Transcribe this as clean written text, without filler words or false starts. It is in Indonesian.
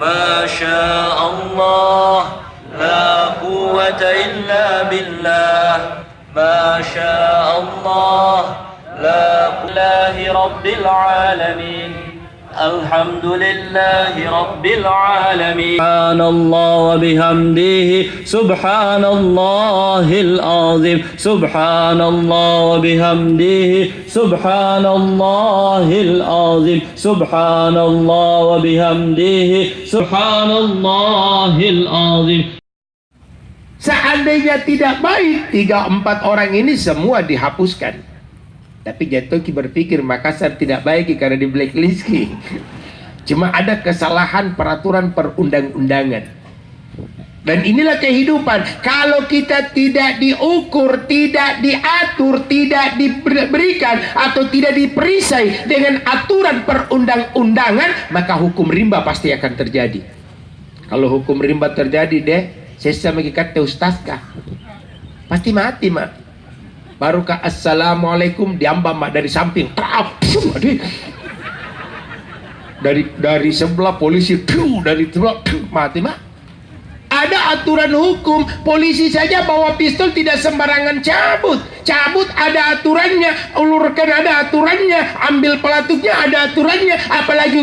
ما شاء الله لا قوة إلا بالله ما شاء الله لا إله رب العالمين الحمد لله رب العالمين سبحان الله وبحمده سبحان الله العظيم سبحان الله وبحمده سبحان الله العظيم سبحان الله وبحمده سبحان الله العظيم. Seandainya tidak baik, 3-4 orang ini semua dihapuskan. Tapi Jatoki berpikir Makassar tidak baik karena di blacklist. Cuma ada kesalahan peraturan perundang-undangan. Dan inilah kehidupan. Kalau kita tidak diukur, tidak diatur, tidak diberikan atau tidak diperisai dengan aturan perundang-undangan, maka hukum rimba pasti akan terjadi. Kalau hukum rimba terjadi deh, saya sama kata ustazkah, pasti mati mak. Barukah assalamualaikum diambah mak dari samping, dari sebelah polisi, dari sebelah mati mak. Ada aturan hukum. Polisi saja bawa pistol tidak sembarangan cabut ada aturannya, ulurkan ada aturannya, ambil pelatuknya ada aturannya, apalagi